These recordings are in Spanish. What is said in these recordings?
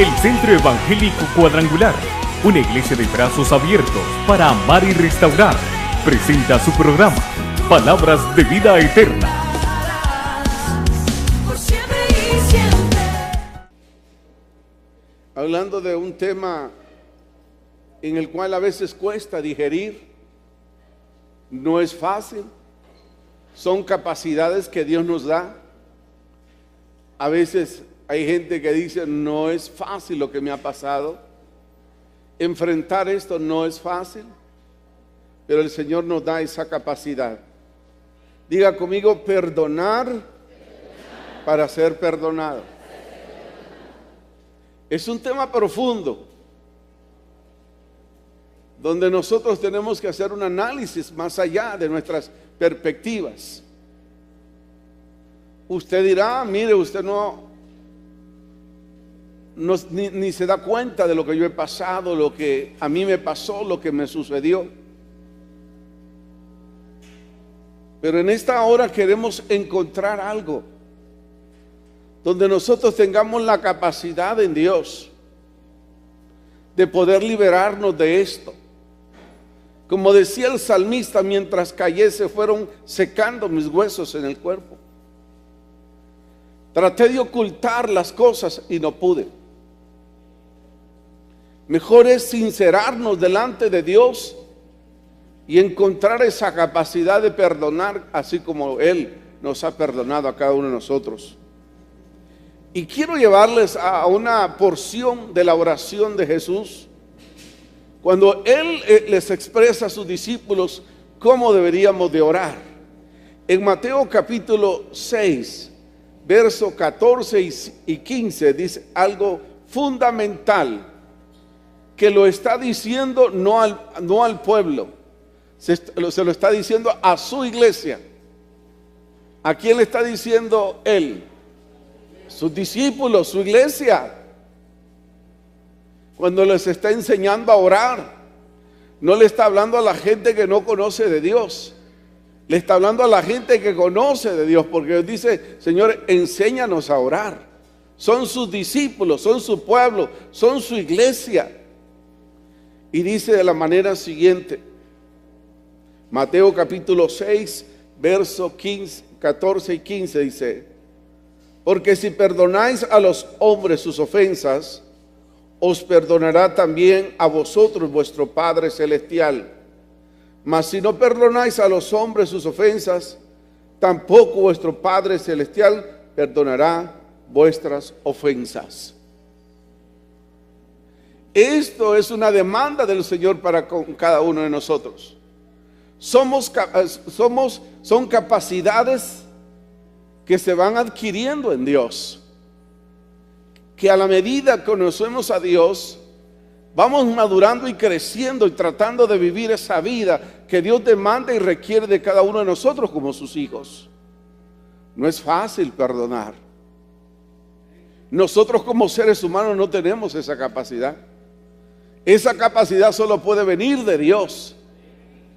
El Centro Evangélico Cuadrangular, una iglesia de brazos abiertos para amar y restaurar, presenta su programa Palabras de Vida Eterna. Hablando de un tema en el cual a veces cuesta digerir, no es fácil, son capacidades que Dios nos da. A veces hay gente que dice, no es fácil lo que me ha pasado, enfrentar esto no es fácil, pero el Señor nos da esa capacidad. Diga conmigo, perdonar para ser perdonado. Es un tema profundo, donde nosotros tenemos que hacer un análisis más allá de nuestras perspectivas. Usted dirá, mire, usted ni se da cuenta de lo que yo he pasado, lo que a mí me pasó, lo que me sucedió. Pero en esta hora queremos encontrar algo donde nosotros tengamos la capacidad en Dios de poder liberarnos de esto. Como decía el salmista, mientras callé se fueron secando mis huesos en el cuerpo. Traté de ocultar las cosas y no pude. Mejor es sincerarnos delante de Dios y encontrar esa capacidad de perdonar, así como Él nos ha perdonado a cada uno de nosotros. Y quiero llevarles a una porción de la oración de Jesús, cuando Él les expresa a sus discípulos cómo deberíamos de orar. En Mateo capítulo 6, verso 14 y 15, dice algo fundamental, que lo está diciendo no al pueblo, se lo está diciendo a su iglesia. ¿A quién le está diciendo Él? Sus discípulos, su iglesia. Cuando les está enseñando a orar, no le está hablando a la gente que no conoce de Dios, le está hablando a la gente que conoce de Dios, porque Dios dice, Señor, enséñanos a orar. Son sus discípulos, son su pueblo, son su iglesia. Y dice de la manera siguiente, Mateo capítulo 6, verso 14 y 15 dice, porque si perdonáis a los hombres sus ofensas, os perdonará también a vosotros vuestro Padre Celestial. Mas si no perdonáis a los hombres sus ofensas, tampoco vuestro Padre Celestial perdonará vuestras ofensas. Esto es una demanda del Señor para con cada uno de nosotros. Son capacidades que se van adquiriendo en Dios, que a la medida que conocemos a Dios, vamos madurando y creciendo y tratando de vivir esa vida que Dios demanda y requiere de cada uno de nosotros como sus hijos. No es fácil perdonar. Nosotros como seres humanos no tenemos esa capacidad. Esa capacidad solo puede venir de Dios.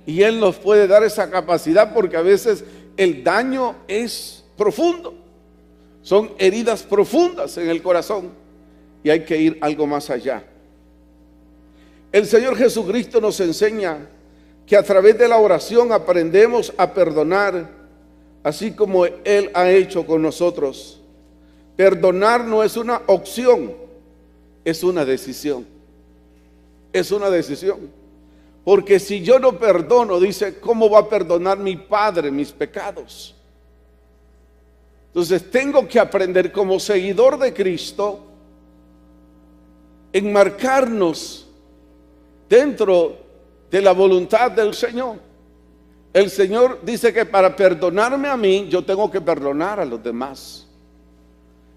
Y Él nos puede dar esa capacidad porque a veces el daño es profundo. Son heridas profundas en el corazón y hay que ir algo más allá. El Señor Jesucristo nos enseña que a través de la oración aprendemos a perdonar, así como Él ha hecho con nosotros. Perdonar no es una opción, es una decisión. Es una decisión. Porque si yo no perdono, dice, ¿cómo va a perdonar mi Padre mis pecados? Entonces tengo que aprender como seguidor de Cristo, enmarcarnos dentro de la voluntad del Señor. El Señor dice que para perdonarme a mí, yo tengo que perdonar a los demás.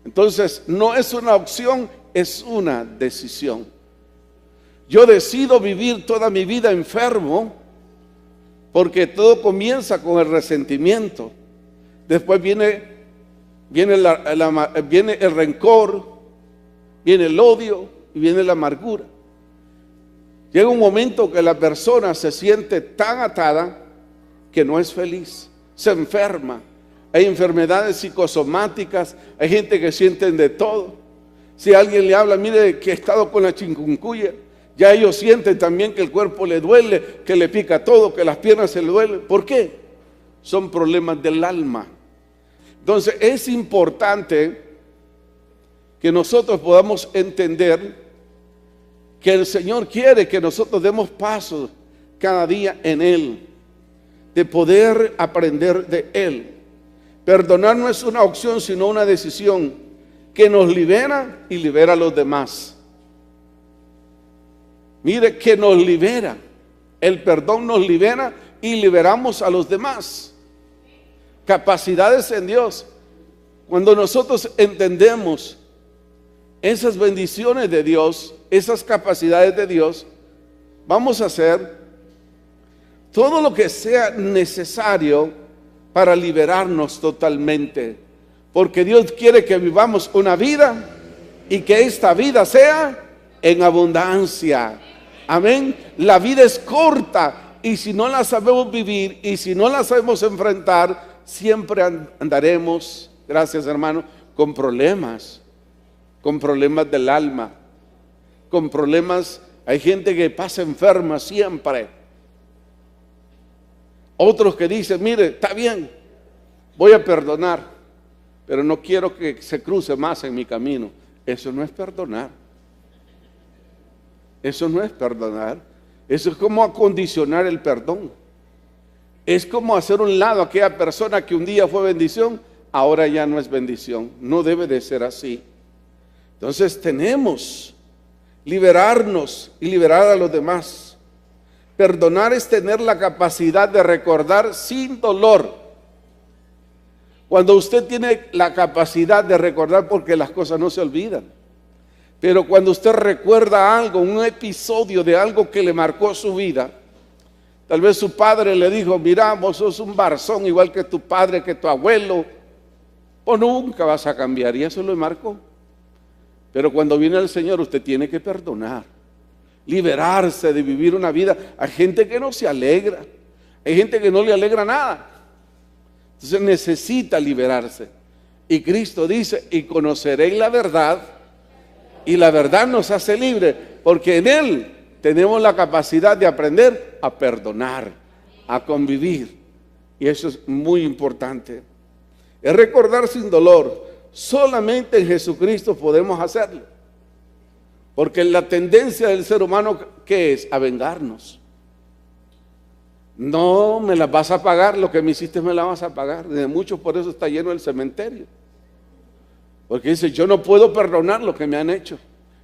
Entonces no es una opción, es una decisión. Yo decido vivir toda mi vida enfermo, porque todo comienza con el resentimiento. Después viene el rencor, viene el odio y viene la amargura. Llega un momento que la persona se siente tan atada que no es feliz, se enferma. Hay enfermedades psicosomáticas, hay gente que sienten de todo. Si alguien le habla, mire que he estado con la chikungunya, ya ellos sienten también que el cuerpo le duele, que le pica todo, que las piernas se le duelen. ¿Por qué? Son problemas del alma. Entonces es importante que nosotros podamos entender que el Señor quiere que nosotros demos pasos cada día en Él, de poder aprender de Él. Perdonar no es una opción, sino una decisión que nos libera y libera a los demás. Mire, que nos libera. El perdón nos libera y liberamos a los demás. Capacidades en Dios. Cuando nosotros entendemos esas bendiciones de Dios, esas capacidades de Dios, vamos a hacer todo lo que sea necesario para liberarnos totalmente. Porque Dios quiere que vivamos una vida y que esta vida sea en abundancia. Amén. La vida es corta y si no la sabemos vivir y si no la sabemos enfrentar, siempre andaremos, gracias hermano, con problemas del alma, con problemas. Hay gente que pasa enferma siempre. Otros que dicen, mire, está bien, voy a perdonar, pero no quiero que se cruce más en mi camino. Eso no es perdonar. Eso no es perdonar. Eso es como acondicionar el perdón. Es como hacer un lado a aquella persona que un día fue bendición, ahora ya no es bendición. No debe de ser así. Entonces tenemos liberarnos y liberar a los demás. Perdonar es tener la capacidad de recordar sin dolor. Cuando usted tiene la capacidad de recordar, porque las cosas no se olvidan, pero cuando usted recuerda algo, un episodio de algo que le marcó su vida, tal vez su padre le dijo, mira, vos sos un barzón igual que tu padre, que tu abuelo, o nunca vas a cambiar, y eso lo marcó. Pero cuando viene el Señor, usted tiene que perdonar, liberarse de vivir una vida. Hay gente que no se alegra, hay gente que no le alegra nada. Entonces necesita liberarse. Y Cristo dice, y conoceréis la verdad, y la verdad nos hace libre, porque en Él tenemos la capacidad de aprender a perdonar, a convivir. Y eso es muy importante. Es recordar sin dolor. Solamente en Jesucristo podemos hacerlo. Porque la tendencia del ser humano, ¿qué es? A vengarnos. No me las vas a pagar, lo que me hiciste me la vas a pagar. De muchos por eso está lleno el cementerio. Porque dice, yo no puedo perdonar lo que me han hecho.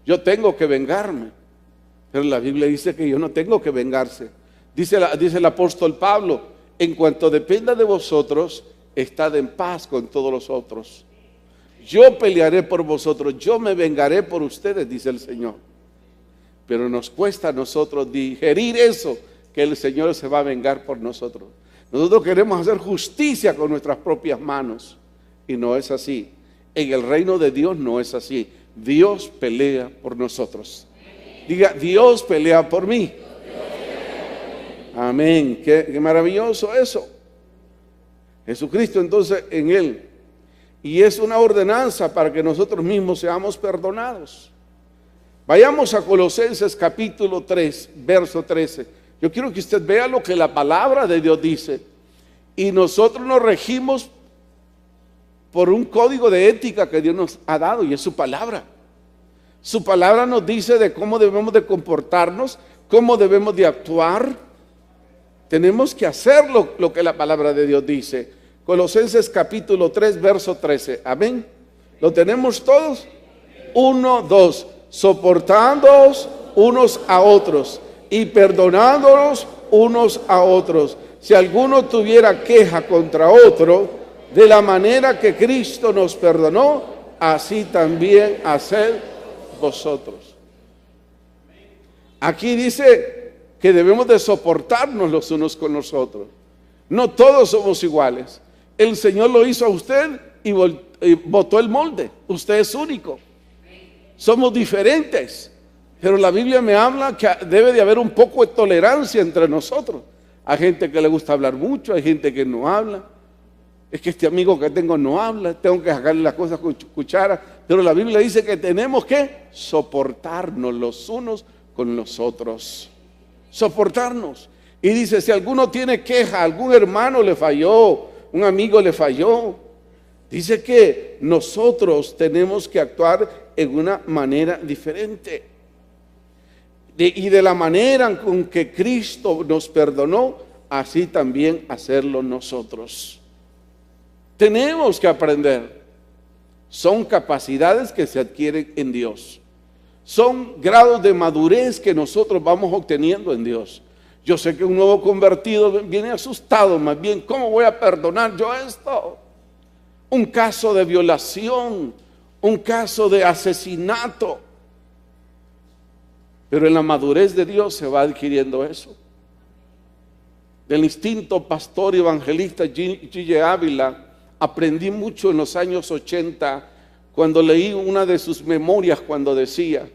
Yo tengo que vengarme. Pero la Biblia dice que yo no tengo que vengarse. Dice el apóstol Pablo, en cuanto dependa de vosotros, estad en paz con todos los otros. Yo pelearé por vosotros, yo me vengaré por ustedes, dice el Señor. Pero nos cuesta a nosotros digerir eso, que el Señor se va a vengar por nosotros. Nosotros queremos hacer justicia con nuestras propias manos, y no es así. En el reino de Dios no es así. Dios pelea por nosotros. Diga, Dios pelea por mí. Amén. Qué maravilloso eso. Jesucristo entonces en Él. Y es una ordenanza para que nosotros mismos seamos perdonados. Vayamos a Colosenses capítulo 3, verso 13. Yo quiero que usted vea lo que la palabra de Dios dice. Y nosotros nos regimos por un código de ética que Dios nos ha dado, y es su palabra. Su palabra nos dice de cómo debemos de comportarnos, cómo debemos de actuar. Tenemos que hacer lo que la palabra de Dios dice. Colosenses capítulo 3, verso 13. Amén. ¿Lo tenemos todos? 1, 2. Soportándoos unos a otros y perdonándonos unos a otros. Si alguno tuviera queja contra otro, de la manera que Cristo nos perdonó, así también haced vosotros. Aquí dice que debemos de soportarnos los unos con los otros. No todos somos iguales. El Señor lo hizo a usted y botó el molde. Usted es único. Somos diferentes. Pero la Biblia me habla que debe de haber un poco de tolerancia entre nosotros. Hay gente que le gusta hablar mucho, hay gente que no habla. Es que este amigo que tengo no habla, tengo que sacarle las cosas con cuchara Pero la Biblia dice que tenemos que soportarnos los unos con los otros. Soportarnos. Y dice, si alguno tiene queja, algún hermano le falló, un amigo le falló, dice que nosotros tenemos que actuar en una manera diferente. Y de la manera con que Cristo nos perdonó, así también hacerlo nosotros. Tenemos que aprender. Son capacidades que se adquieren en Dios. Son grados de madurez que nosotros vamos obteniendo en Dios. Yo sé que un nuevo convertido viene asustado, más bien, ¿cómo voy a perdonar yo esto? Un caso de violación, un caso de asesinato. Pero en la madurez de Dios se va adquiriendo eso. Del instinto pastor y evangelista G.G. Ávila aprendí mucho en los años 80 cuando leí una de sus memorias, cuando decía: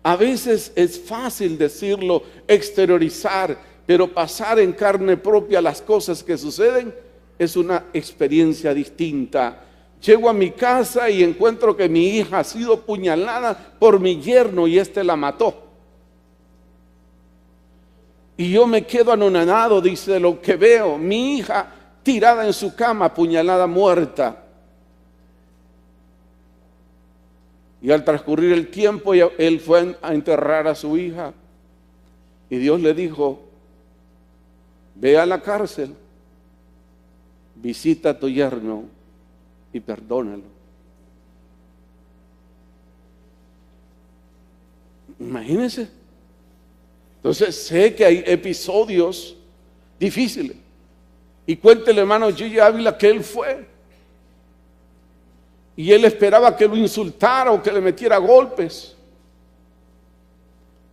a veces es fácil decirlo, exteriorizar, pero pasar en carne propia las cosas que suceden es una experiencia distinta. Llego a mi casa y encuentro que mi hija ha sido puñalada por mi yerno y este la mató. Y yo me quedo anonadado, dice, de lo que veo. Mi hija tirada en su cama, puñalada, muerta. Y al transcurrir el tiempo, él fue a enterrar a su hija. Y Dios le dijo: ve a la cárcel, visita a tu yerno y perdónalo. Imagínense. Entonces sé que hay episodios difíciles. Y cuenta el hermano G.G. Ávila que él fue. Y él esperaba que lo insultara o que le metiera golpes.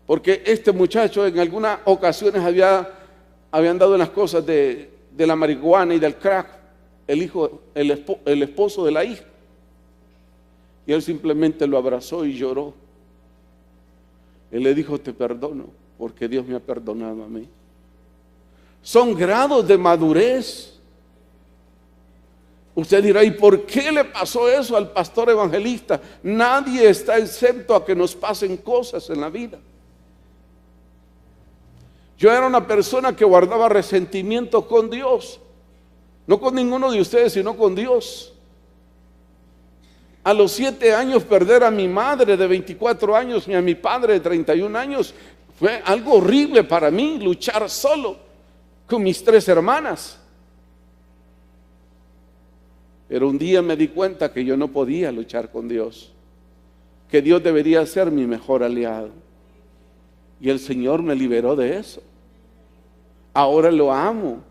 Porque este muchacho en algunas ocasiones había andado en las cosas de la marihuana y del crack. El esposo de la hija. Y él simplemente lo abrazó y lloró. Él le dijo: te perdono, porque Dios me ha perdonado a mí. Son grados de madurez. Usted dirá: ¿y por qué le pasó eso al pastor evangelista? Nadie está exento a que nos pasen cosas en la vida. Yo era una persona que guardaba resentimiento con Dios. No con ninguno de ustedes, sino con Dios. A los 7 años perder a mi madre de 24 años y a mi padre de 31 años fue algo horrible para mí, luchar solo con mis 3 hermanas. Pero un día me di cuenta que yo no podía luchar con Dios, que Dios debería ser mi mejor aliado. Y el Señor me liberó de eso. Ahora lo amo.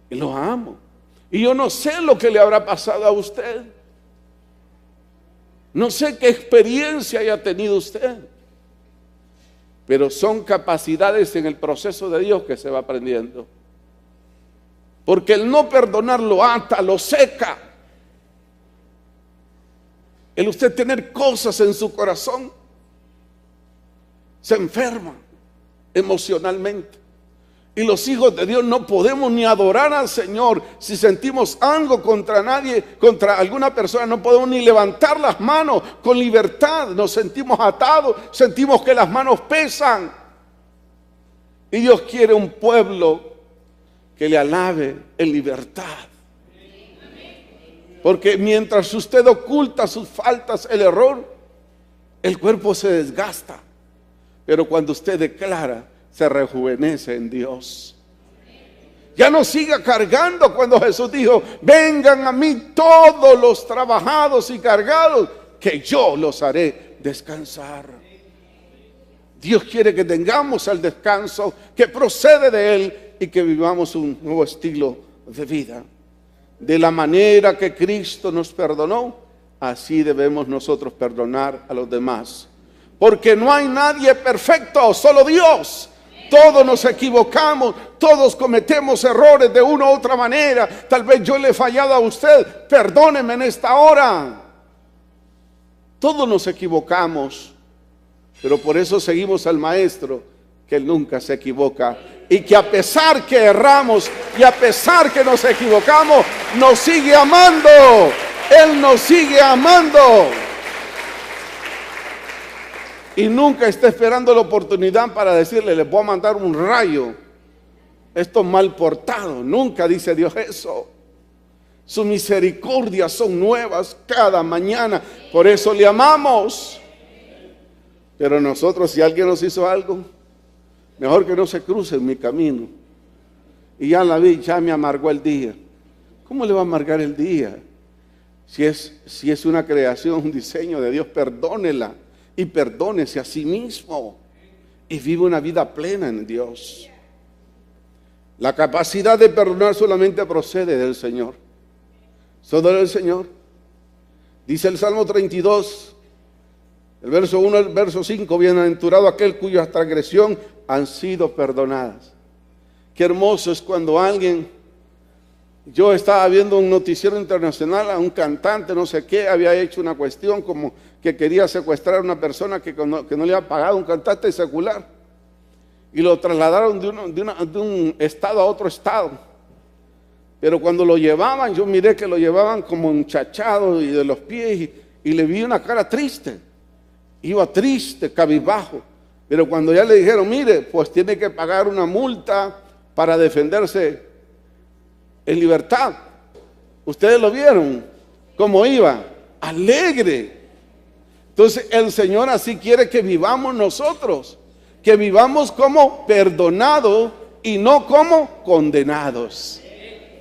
Y lo amo. Y yo no sé lo que le habrá pasado a usted. No sé qué experiencia haya tenido usted. Pero son capacidades en el proceso de Dios que se va aprendiendo. Porque el no perdonar lo ata, lo seca. El usted tener cosas en su corazón se enferma emocionalmente. Y los hijos de Dios no podemos ni adorar al Señor si sentimos algo contra nadie, contra alguna persona. No podemos ni levantar las manos con libertad. Nos sentimos atados, sentimos que las manos pesan. Y Dios quiere un pueblo que le alabe en libertad. Porque mientras usted oculta sus faltas, el error, el cuerpo se desgasta. Pero cuando usted declara, se rejuvenece en Dios. Ya no siga cargando. Cuando Jesús dijo: vengan a mí todos los trabajados y cargados, que yo los haré descansar. Dios quiere que tengamos el descanso que procede de Él y que vivamos un nuevo estilo de vida. De la manera que Cristo nos perdonó, así debemos nosotros perdonar a los demás. Porque no hay nadie perfecto, solo Dios. Todos nos equivocamos, todos cometemos errores de una u otra manera. Tal vez yo le he fallado a usted, perdóneme en esta hora. Todos nos equivocamos, pero por eso seguimos al Maestro, que Él nunca se equivoca. Y que a pesar que erramos y a pesar que nos equivocamos, nos sigue amando. Él nos sigue amando. Y nunca está esperando la oportunidad para decirle, les voy a mandar un rayo. Estos mal portados. Nunca dice Dios eso. Sus misericordias son nuevas cada mañana. Por eso le amamos. Pero nosotros, si alguien nos hizo algo, mejor que no se cruce en mi camino. Y ya la vi, ya me amargó el día. ¿Cómo le va a amargar el día? Si es una creación, un diseño de Dios, perdónela. Y perdónese a sí mismo. Y vive una vida plena en Dios. La capacidad de perdonar solamente procede del Señor. Solo del Señor. Dice el Salmo 32, el verso 1 al verso 5, bienaventurado aquel cuya transgresión han sido perdonadas. Qué hermoso es cuando alguien, yo estaba viendo un noticiero internacional, a un cantante, no sé qué, había hecho una cuestión como que quería secuestrar a una persona que no le había pagado, un cantante secular, y lo trasladaron de un estado a otro estado. Pero cuando lo llevaban, yo miré que lo llevaban como enchachado y de los pies, y le vi una cara triste. Iba triste, cabizbajo. Pero cuando ya le dijeron, mire, pues tiene que pagar una multa para defenderse en libertad. Ustedes lo vieron, cómo iba, alegre. Entonces el Señor así quiere que vivamos nosotros, que vivamos como perdonados y no como condenados.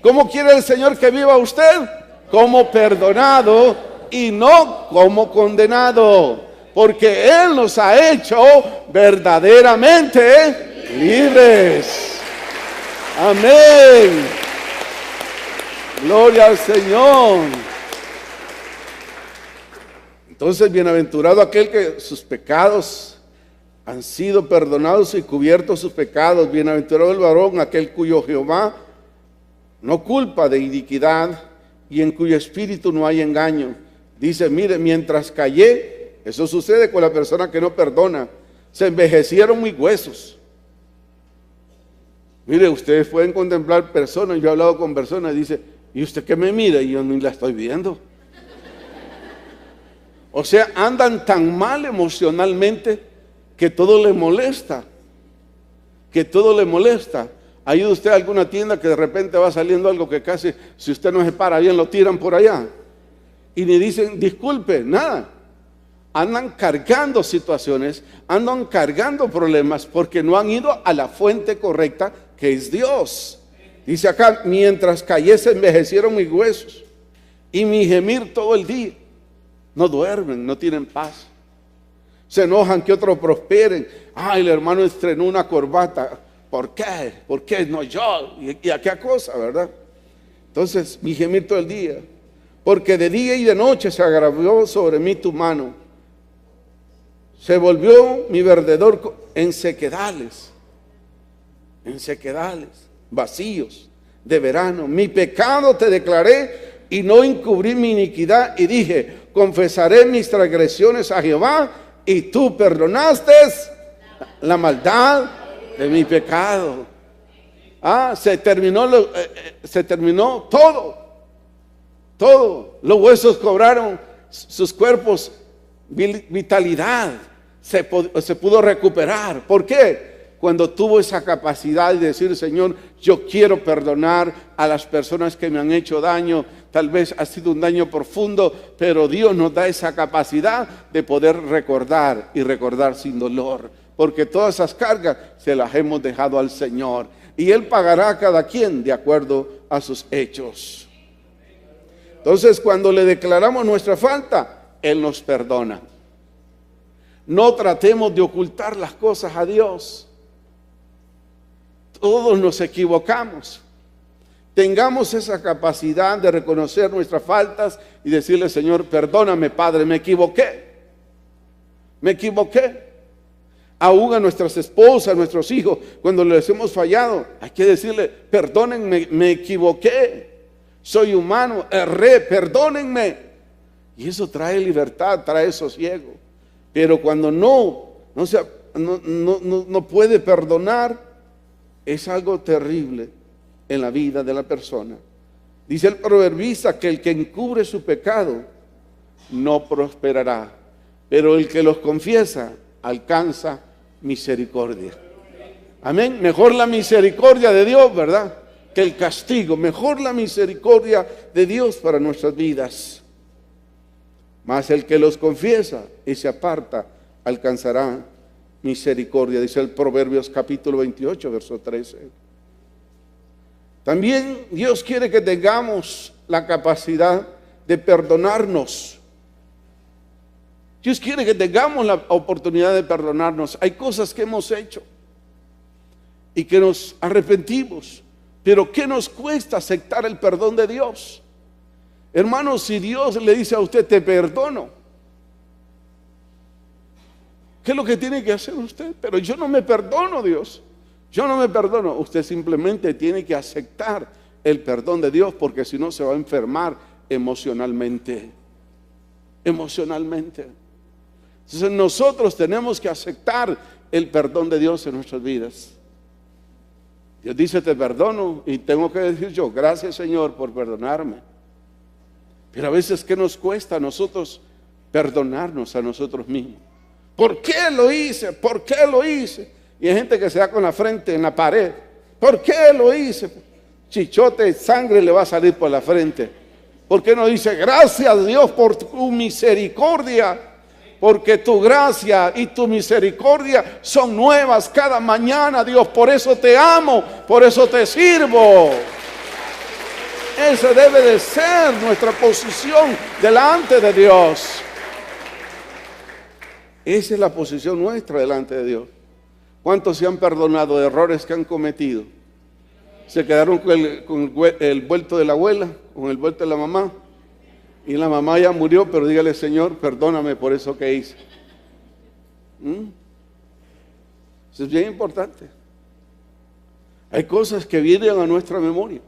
¿Cómo quiere el Señor que viva usted? Como perdonado y no como condenado. Porque Él nos ha hecho verdaderamente libres. Amén. Gloria al Señor. Entonces, bienaventurado aquel que sus pecados han sido perdonados y cubiertos sus pecados. Bienaventurado el varón, aquel cuyo Jehová no culpa de iniquidad y en cuyo espíritu no hay engaño. Dice, mire, mientras callé, eso sucede con la persona que no perdona, se envejecieron mis huesos. Mire, ustedes pueden contemplar personas, yo he hablado con personas y dice, ¿y usted qué me mira? Y yo ni la estoy viendo. O sea, andan tan mal emocionalmente que todo les molesta. Que todo les molesta. ¿Ha ido usted a alguna tienda que de repente va saliendo algo que casi, si usted no se para bien, lo tiran por allá? Y ni dicen, disculpe, nada. Andan cargando situaciones, andan cargando problemas porque no han ido a la fuente correcta que es Dios. Dice acá, mientras callé se envejecieron mis huesos y mi gemir todo el día. No duermen, no tienen paz. Se enojan que otros prosperen. Ay, el hermano estrenó una corbata. ¿Por qué? ¿Por qué no yo? ¿Y a qué cosa, verdad? Entonces, mi gemir todo el día. Porque de día y de noche se agravió sobre mí tu mano. Se volvió mi verdor en sequedales, vacíos de verano. Mi pecado te declaré y no encubrí mi iniquidad. Y dije, confesaré mis transgresiones a Jehová y tú perdonaste la maldad de mi pecado. Se terminó todo. Los huesos cobraron sus cuerpos vitalidad. Se pudo recuperar. ¿Por qué? Cuando tuvo esa capacidad de decir, Señor, yo quiero perdonar a las personas que me han hecho daño. Tal vez ha sido un daño profundo, pero Dios nos da esa capacidad de poder recordar y recordar sin dolor. Porque todas esas cargas se las hemos dejado al Señor. Y Él pagará a cada quien de acuerdo a sus hechos. Entonces, cuando le declaramos nuestra falta, Él nos perdona. No tratemos de ocultar las cosas a Dios. Todos nos equivocamos. Tengamos esa capacidad de reconocer nuestras faltas y decirle, Señor, perdóname, Padre, me equivoqué. Aún a nuestras esposas, a nuestros hijos, cuando les hemos fallado, hay que decirle, perdónenme, me equivoqué. Soy humano, erré, perdónenme. Y eso trae libertad, trae sosiego. Pero cuando no puede perdonar, es algo terrible en la vida de la persona. Dice el proverbista que el que encubre su pecado no prosperará, pero el que los confiesa alcanza misericordia. Amén. Mejor la misericordia de Dios, ¿verdad?, que el castigo. Mejor la misericordia de Dios para nuestras vidas. Mas el que los confiesa y se aparta alcanzará misericordia, dice el Proverbios capítulo 28, verso 13. También Dios quiere que tengamos la capacidad de perdonarnos. Dios quiere que tengamos la oportunidad de perdonarnos. Hay cosas que hemos hecho y que nos arrepentimos, pero ¿qué nos cuesta aceptar el perdón de Dios? Hermanos, si Dios le dice a usted, te perdono, ¿qué es lo que tiene que hacer usted? Pero yo no me perdono, Dios. Yo no me perdono. Usted simplemente tiene que aceptar el perdón de Dios, porque si no se va a enfermar emocionalmente. Emocionalmente. Entonces nosotros tenemos que aceptar el perdón de Dios en nuestras vidas. Dios dice, te perdono, y tengo que decir yo, gracias Señor por perdonarme. Pero a veces, ¿qué nos cuesta a nosotros perdonarnos a nosotros mismos? ¿Por qué lo hice? ¿Por qué lo hice? Y hay gente que se da con la frente en la pared. ¿Por qué lo hice? Chichote, sangre le va a salir por la frente. ¿Por qué no dice, gracias Dios por tu misericordia? Porque tu gracia y tu misericordia son nuevas cada mañana, Dios. Por eso te amo, por eso te sirvo. Esa debe de ser nuestra posición delante de Dios. Esa es la posición nuestra delante de Dios. ¿Cuántos se han perdonado de errores que han cometido? Se quedaron con el vuelto de la abuela, con el vuelto de la mamá, y la mamá ya murió, pero dígale, Señor, perdóname por eso que hice. Eso es bien importante. Hay cosas que vienen a nuestra memoria.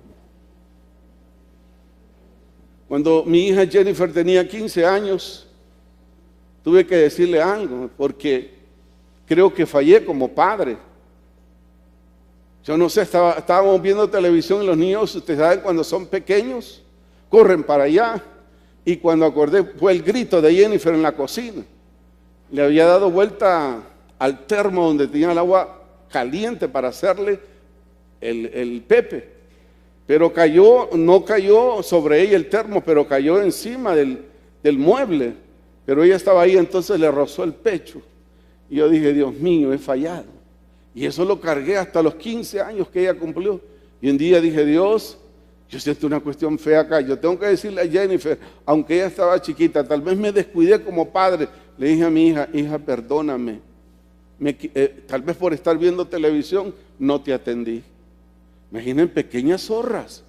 Cuando mi hija Jennifer tenía 15 años, tuve que decirle algo, porque creo que fallé como padre. Yo no sé, estábamos viendo televisión y los niños, ustedes saben, cuando son pequeños, corren para allá. Y cuando acordé, fue el grito de Jennifer en la cocina. Le había dado vuelta al termo donde tenía el agua caliente para hacerle el pepe. Pero no cayó sobre ella el termo, pero cayó encima del mueble. Pero ella estaba ahí, entonces le rozó el pecho. Y yo dije, Dios mío, he fallado. Y eso lo cargué hasta los 15 años que ella cumplió. Y un día dije, Dios, yo siento una cuestión fea acá. Yo tengo que decirle a Jennifer, aunque ella estaba chiquita, tal vez me descuidé como padre. Le dije a mi hija, hija, perdóname. Tal vez por estar viendo televisión no te atendí. Imaginen, pequeñas zorras,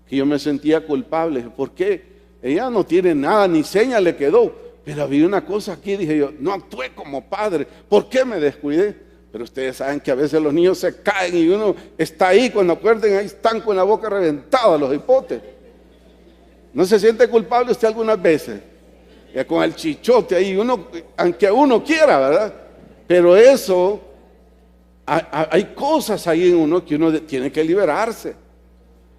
que yo me sentía culpable. ¿Por qué? Ella no tiene nada, ni seña le quedó. Pero había una cosa aquí, dije yo, no actué como padre. ¿Por qué me descuidé? Pero ustedes saben que a veces los niños se caen y uno está ahí, cuando acuerden, ahí están con la boca reventada los hipotes. ¿No se siente culpable usted algunas veces? Ya con el chichote ahí, aunque uno quiera, ¿verdad? Pero eso, hay cosas ahí en uno que uno tiene que liberarse.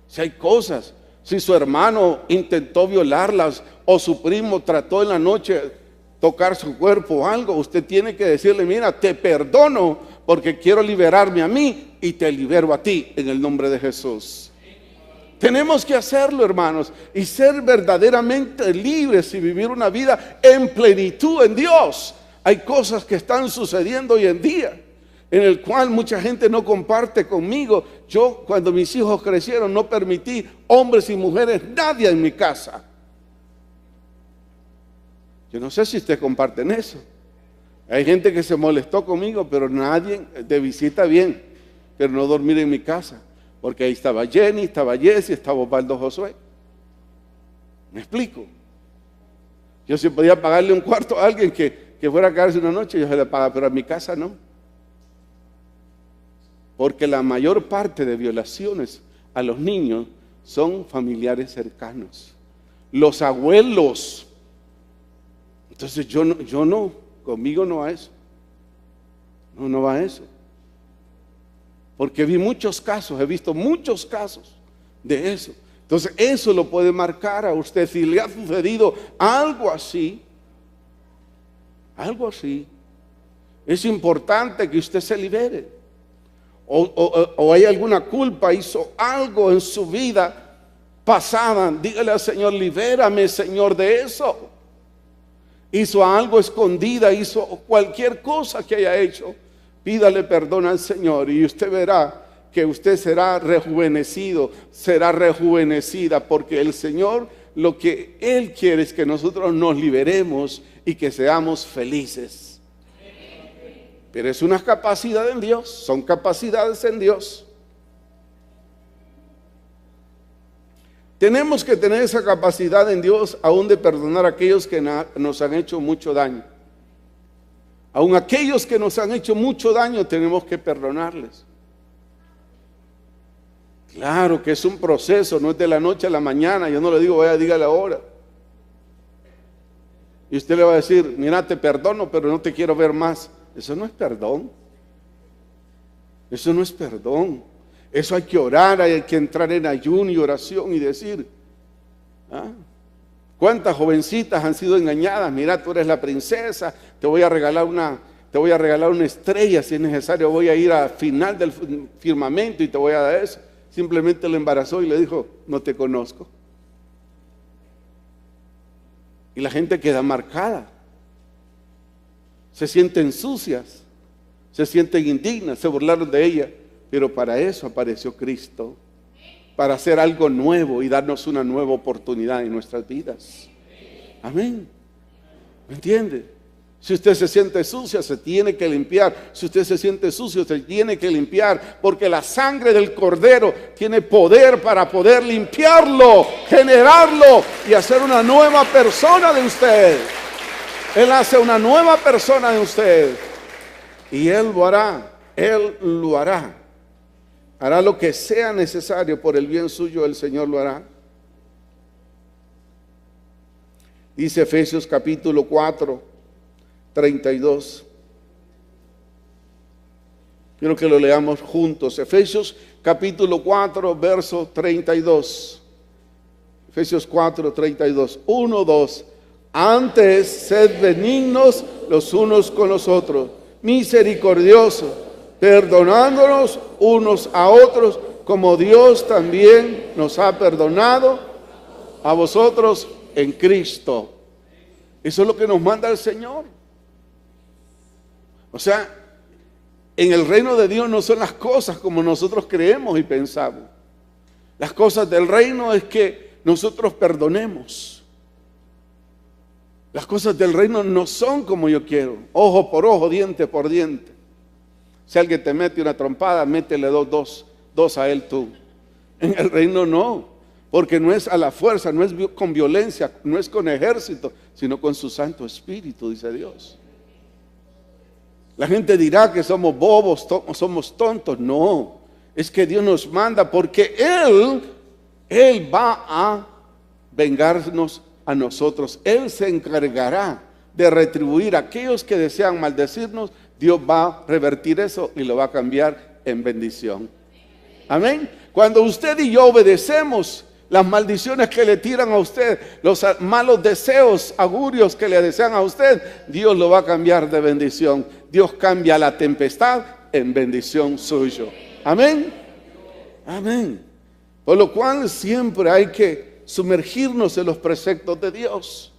Si hay cosas, si su hermano intentó violarlas o su primo trató en la noche tocar su cuerpo o algo, usted tiene que decirle, mira, te perdono porque quiero liberarme a mí y te libero a ti en el nombre de Jesús. Tenemos que hacerlo, hermanos, y ser verdaderamente libres y vivir una vida en plenitud en Dios. Hay cosas que están sucediendo hoy en día en el cual mucha gente no comparte conmigo. Yo, cuando mis hijos crecieron, no permití hombres y mujeres, nadie en mi casa. Yo no sé si ustedes comparten eso. Hay gente que se molestó conmigo, pero nadie de visita bien, pero no dormir en mi casa, porque ahí estaba Jenny, estaba Jessy, estaba Osvaldo Josué. ¿Me explico? Yo si podía pagarle un cuarto a alguien que fuera a quedarse una noche, yo se le pagaba, pero a mi casa no. Porque la mayor parte de violaciones a los niños son familiares cercanos, los abuelos. Entonces yo no, conmigo no va eso. No va eso. Porque vi muchos casos, he visto muchos casos de eso. Entonces eso lo puede marcar a usted. Si le ha sucedido algo así, es importante que usted se libere. O hay alguna culpa, hizo algo en su vida pasada, dígale al Señor: libérame, Señor, de eso. Hizo algo escondida, hizo cualquier cosa que haya hecho, pídale perdón al Señor y usted verá que usted será rejuvenecido, será rejuvenecida, porque el Señor lo que Él quiere es que nosotros nos liberemos y que seamos felices. Pero es una capacidad en Dios, son capacidades en Dios. Tenemos que tener esa capacidad en Dios aún de perdonar a aquellos que nos han hecho mucho daño. Aún aquellos que nos han hecho mucho daño tenemos que perdonarles. Claro que es un proceso, no es de la noche a la mañana. Yo no le digo: vaya, dígale ahora. Y usted le va a decir: mira, te perdono, pero no te quiero ver más. Eso no es perdón. Eso no es perdón. Eso hay que orar, hay que entrar en ayuno y oración y decir: ¿cuántas jovencitas han sido engañadas? Mira, tú eres la princesa, te voy a regalar una estrella si es necesario, voy a ir al final del firmamento y te voy a dar eso. Simplemente lo embarazó y le dijo: no te conozco. Y la gente queda marcada, se sienten sucias, se sienten indignas, se burlaron de ella. Pero para eso apareció Cristo, para hacer algo nuevo y darnos una nueva oportunidad en nuestras vidas. Amén. ¿Me entiende? Si usted se siente sucia, se tiene que limpiar. Si usted se siente sucio, se tiene que limpiar, porque la sangre del Cordero tiene poder para poder limpiarlo, generarlo y hacer una nueva persona de usted. Él hace una nueva persona de usted y Él lo hará. Él lo hará. Hará lo que sea necesario por el bien suyo, el Señor lo hará. Dice Efesios capítulo 4, 32. Quiero que lo leamos juntos. Efesios capítulo 4, verso 32. Efesios 4, 32. 1, 2. Antes sed benignos los unos con los otros, misericordiosos, perdonándonos unos a otros, como Dios también nos ha perdonado a vosotros en Cristo. Eso es lo que nos manda el Señor. O sea, en el reino de Dios no son las cosas como nosotros creemos y pensamos. Las cosas del reino es que nosotros perdonemos. Las cosas del reino no son como yo quiero, ojo por ojo, diente por diente. Si alguien te mete una trompada, métele dos a él tú. En el reino no, porque no es a la fuerza, no es con violencia, no es con ejército, sino con su Santo Espíritu, dice Dios. La gente dirá que somos bobos, somos tontos. No, es que Dios nos manda porque Él va a vengarnos a nosotros. Él se encargará de retribuir a aquellos que desean maldecirnos. Dios va a revertir eso y lo va a cambiar en bendición. Amén. Cuando usted y yo obedecemos las maldiciones que le tiran a usted, los malos deseos, augurios que le desean a usted, Dios lo va a cambiar de bendición. Dios cambia la tempestad en bendición suyo. Amén. Amén. Por lo cual siempre hay que sumergirnos en los preceptos de Dios.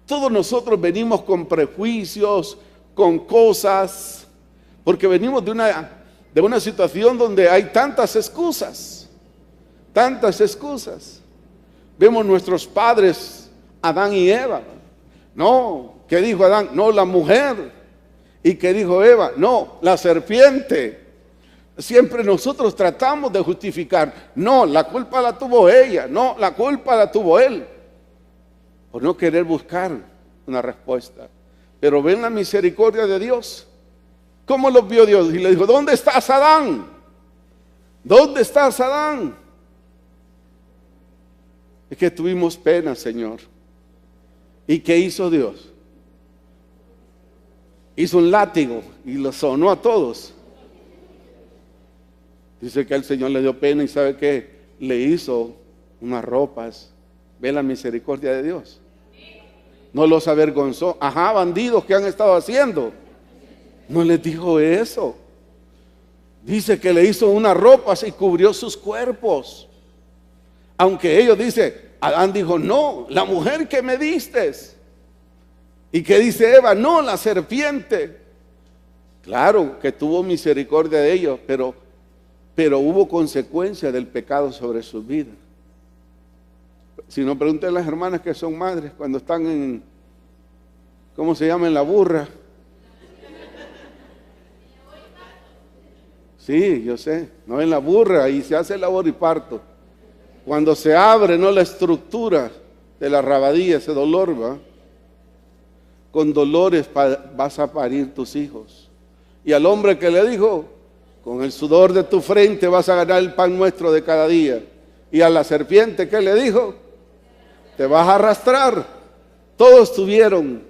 Todos nosotros venimos con prejuicios, con cosas, porque venimos de una situación donde hay tantas excusas. Vemos nuestros padres, Adán y Eva. No, ¿qué dijo Adán? No, la mujer. ¿Y qué dijo Eva? No, la serpiente. Siempre nosotros tratamos de justificar. No, la culpa la tuvo ella. No, la culpa la tuvo él. Por no querer buscar una respuesta. Pero ven la misericordia de Dios. ¿Cómo los vio Dios? Y le dijo: ¿dónde estás, Adán? ¿Dónde estás, Adán? Es que tuvimos pena, Señor. ¿Y qué hizo Dios? Hizo un látigo y lo sonó a todos. Dice que el Señor le dio pena y ¿sabe qué? Le hizo unas ropas. Ve la misericordia de Dios. No los avergonzó. Ajá, bandidos, ¿qué han estado haciendo? No les dijo eso. Dice que le hizo unas ropas y cubrió sus cuerpos. Aunque ellos dicen, Adán dijo, no, la mujer que me diste. ¿Y qué dice Eva? No, la serpiente. Claro que tuvo misericordia de ellos, pero hubo consecuencia del pecado sobre sus vidas. Si no, pregunten a las hermanas que son madres cuando están en, ¿cómo se llama? En la burra. Sí, yo sé, no en la burra, y se hace labor y parto. Cuando se abre, no la estructura de la rabadilla, ese dolor, ¿va? Con dolores vas a parir tus hijos. Y al hombre que le dijo, con el sudor de tu frente vas a ganar el pan nuestro de cada día. Y a la serpiente, ¿qué le dijo? Te vas a arrastrar. Todos tuvieron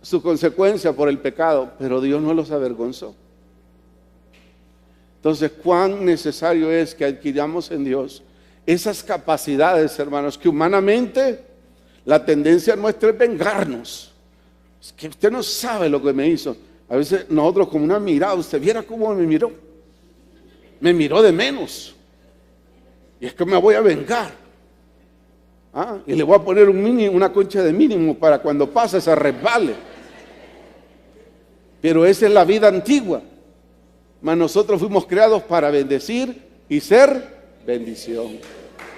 su consecuencia por el pecado, pero Dios no los avergonzó. Entonces, cuán necesario es que adquiramos en Dios esas capacidades, hermanos, que humanamente la tendencia nuestra es vengarnos. Es que usted no sabe lo que me hizo. A veces nosotros como una mirada, usted viera cómo me miró. Me miró de menos. Y es que me voy a vengar. Y le voy a poner una concha de mínimo para cuando pase se resbale. Pero esa es la vida antigua. Mas nosotros fuimos creados para bendecir y ser bendición.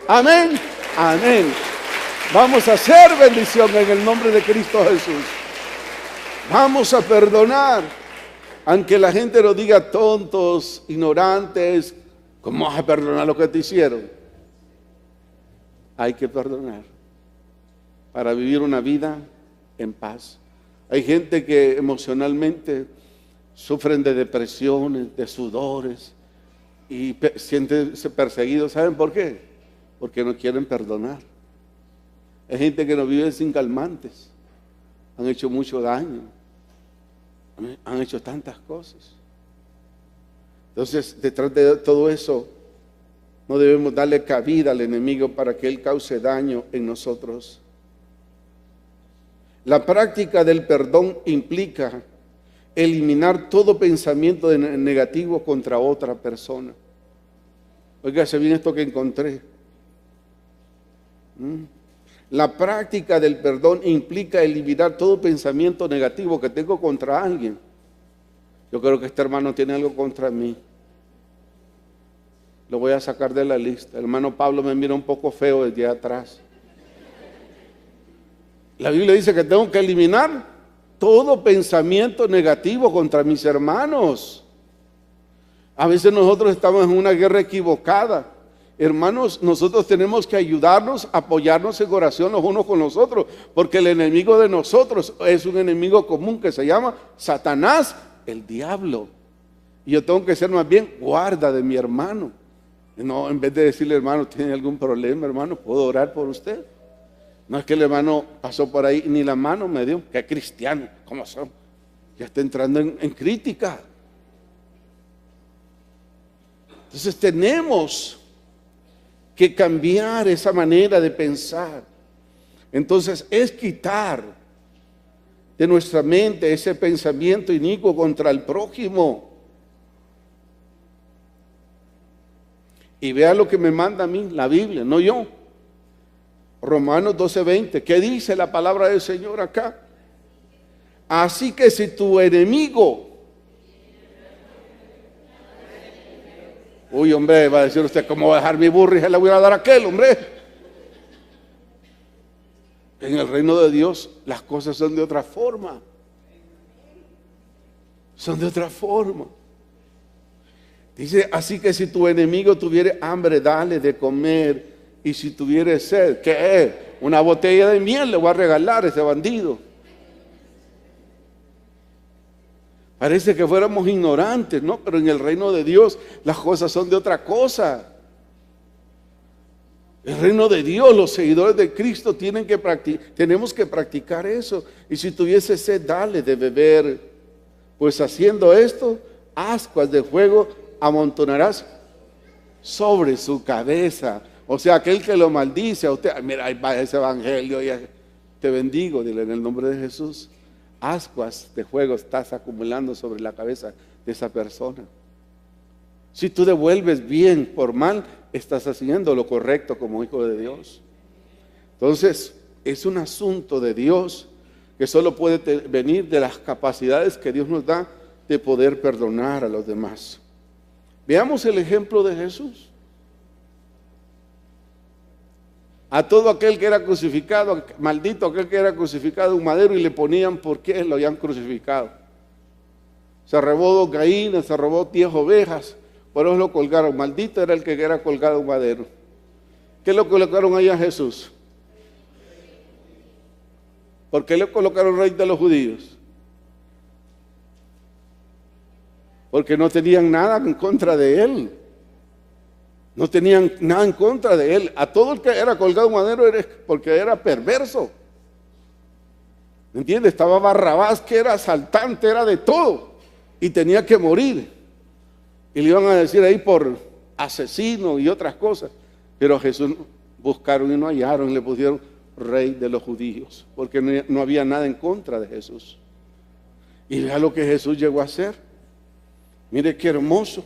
Amén, amén. Vamos a ser bendición en el nombre de Cristo Jesús. Vamos a perdonar. Aunque la gente nos diga tontos, ignorantes, ¿cómo vas a perdonar lo que te hicieron? Hay que perdonar para vivir una vida en paz. Hay gente que emocionalmente sufren de depresiones, de sudores y siéntense perseguidos. ¿Saben por qué? Porque no quieren perdonar. Hay gente que no vive sin calmantes. Han hecho mucho daño. Han hecho tantas cosas. Entonces, detrás de todo eso, no debemos darle cabida al enemigo para que él cause daño en nosotros. La práctica del perdón implica eliminar todo pensamiento negativo contra otra persona. Óigase bien esto que encontré. La práctica del perdón implica eliminar todo pensamiento negativo que tengo contra alguien. Yo creo que este hermano tiene algo contra mí. Lo voy a sacar de la lista. El hermano Pablo me mira un poco feo desde atrás. La Biblia dice que tengo que eliminar todo pensamiento negativo contra mis hermanos. A veces nosotros estamos en una guerra equivocada. Hermanos, nosotros tenemos que ayudarnos, apoyarnos en oración los unos con los otros, porque el enemigo de nosotros es un enemigo común que se llama Satanás, el diablo. Y yo tengo que ser más bien guarda de mi hermano. No, en vez de decirle, hermano, ¿tiene algún problema, hermano? ¿Puedo orar por usted? No es que el hermano pasó por ahí ni la mano me dio, que cristiano, ¿cómo son? Ya está entrando en crítica. Entonces tenemos que cambiar esa manera de pensar. Entonces es quitar de nuestra mente ese pensamiento inicuo contra el prójimo. Y vea lo que me manda a mí la Biblia, no yo. Romanos 12:20, ¿qué dice la palabra del Señor acá? Así que si tu enemigo, uy hombre, va a decir usted, ¿cómo va a dejar mi burro y se la voy a dar a aquel, hombre? En el reino de Dios las cosas son de otra forma. Son de otra forma. Dice, así que si tu enemigo tuviere hambre, dale de comer. Y si tuviere sed, ¿qué es? Una botella de miel le voy a regalar a ese bandido. Parece que fuéramos ignorantes, ¿no? Pero en el reino de Dios las cosas son de otra cosa. El reino de Dios, los seguidores de Cristo tenemos que practicar eso. Y si tuviese sed, dale de beber. Pues haciendo esto, ascuas de fuego amontonarás sobre su cabeza. O sea, aquel que lo maldice a usted, mira, ahí va ese evangelio, te bendigo, dile en el nombre de Jesús. Ascuas de fuego estás acumulando sobre la cabeza de esa persona. Si tú devuelves bien por mal, estás haciendo lo correcto como hijo de Dios. Entonces, es un asunto de Dios que solo puede venir de las capacidades que Dios nos da de poder perdonar a los demás. Veamos el ejemplo de Jesús. A todo aquel que era crucificado, maldito aquel que era crucificado en un madero, y le ponían por qué lo habían crucificado. Se robó 2 gallinas, se robó 10 ovejas, por eso lo colgaron. Maldito era el que era colgado en un madero. ¿Qué lo colocaron ahí a Jesús? ¿Por qué le colocaron rey de los judíos? Porque no tenían nada en contra de él. No tenían nada en contra de él. A todo el que era colgado en madero era porque era perverso. ¿Me entiendes? Estaba Barrabás, que era asaltante, era de todo, y tenía que morir. Y le iban a decir ahí por asesino y otras cosas. Pero a Jesús buscaron y no hallaron, y le pusieron rey de los judíos, porque no había nada en contra de Jesús. Y vea lo que Jesús llegó a hacer. Mire qué hermoso.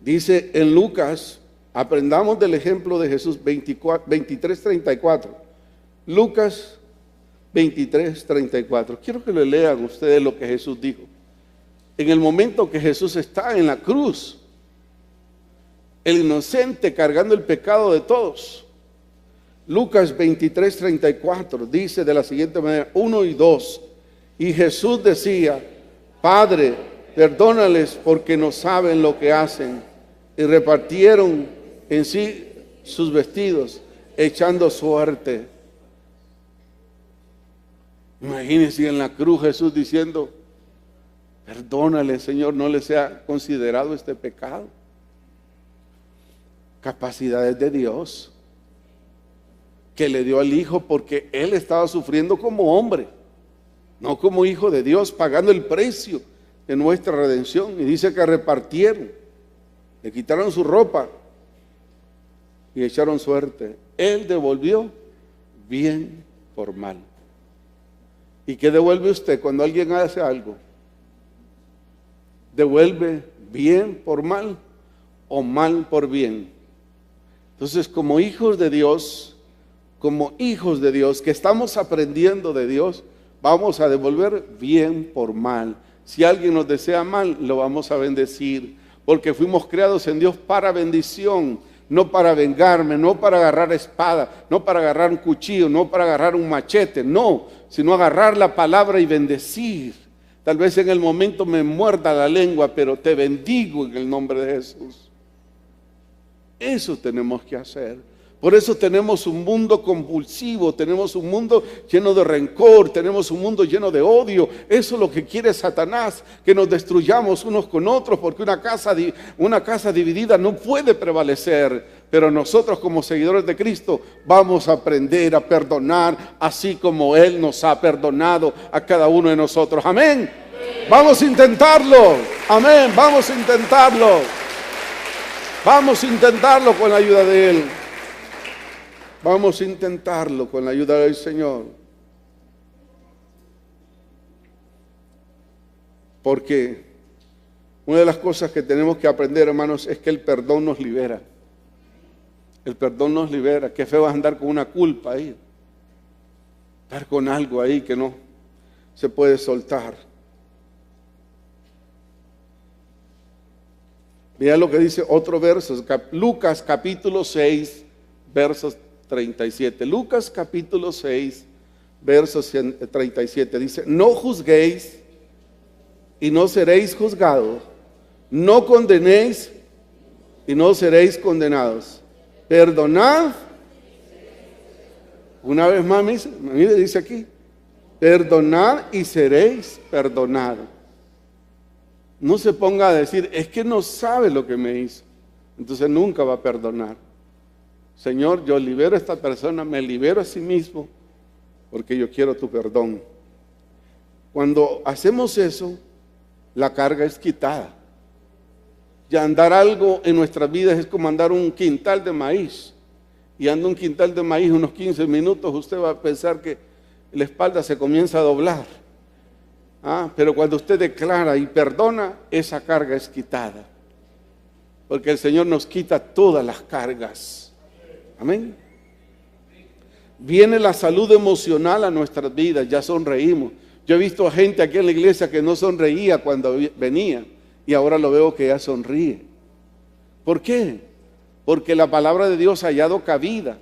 Dice en Lucas, aprendamos del ejemplo de Jesús, 23:34. Lucas 23:34. Quiero que le lean ustedes lo que Jesús dijo. En el momento que Jesús está en la cruz, el inocente cargando el pecado de todos. Lucas 23:34 dice de la siguiente manera, 1 y 2. Y Jesús decía, Padre, perdónales porque no saben lo que hacen. Y repartieron en sí sus vestidos, echando suerte. Imagínense en la cruz Jesús diciendo, perdónale, Señor, no les sea considerado este pecado. Capacidades de Dios que le dio al Hijo, porque Él estaba sufriendo como hombre, no como Hijo de Dios, pagando el precio de nuestra redención. Y dice que repartieron, le quitaron su ropa y echaron suerte. Él devolvió bien por mal. ¿Y qué devuelve usted cuando alguien hace algo? ¿Devuelve bien por mal o mal por bien? Entonces, como hijos de Dios, que estamos aprendiendo de Dios, vamos a devolver bien por mal. Si alguien nos desea mal, lo vamos a bendecir, porque fuimos creados en Dios para bendición, no para vengarme, no para agarrar espada, no para agarrar un cuchillo, no para agarrar un machete, no, sino agarrar la palabra y bendecir. Tal vez en el momento me muerda la lengua, pero te bendigo en el nombre de Jesús. Eso tenemos que hacer. Por eso tenemos un mundo convulsivo, tenemos un mundo lleno de rencor, tenemos un mundo lleno de odio. Eso es lo que quiere Satanás, que nos destruyamos unos con otros, porque una casa dividida no puede prevalecer. Pero nosotros, como seguidores de Cristo, vamos a aprender a perdonar, así como Él nos ha perdonado a cada uno de nosotros. Amén. Vamos a intentarlo. Amén. Vamos a intentarlo. Vamos a intentarlo con la ayuda de Él. Vamos a intentarlo con la ayuda del Señor. Porque una de las cosas que tenemos que aprender, hermanos, es que el perdón nos libera. El perdón nos libera. Qué feo es andar con una culpa ahí. Estar con algo ahí que no se puede soltar. Mira lo que dice otro verso, Lucas capítulo 6, versos 37. Lucas capítulo 6, versos 37 dice, no juzguéis y no seréis juzgados, no condenéis y no seréis condenados, perdonad. Una vez más, mire, dice aquí, perdonad y seréis perdonados. No se ponga a decir, es que no sabe lo que me hizo, entonces nunca va a perdonar. Señor, yo libero a esta persona, me libero a sí mismo, porque yo quiero tu perdón. Cuando hacemos eso, la carga es quitada. Ya andar algo en nuestras vidas es como andar un quintal de maíz. Y anda un quintal de maíz unos 15 minutos, usted va a pensar que la espalda se comienza a doblar. Pero cuando usted declara y perdona, esa carga es quitada. Porque el Señor nos quita todas las cargas. Amén. Viene la salud emocional a nuestras vidas, ya sonreímos. Yo he visto a gente aquí en la iglesia que no sonreía cuando venía y ahora lo veo que ya sonríe. ¿Por qué? Porque la palabra de Dios ha hallado cabida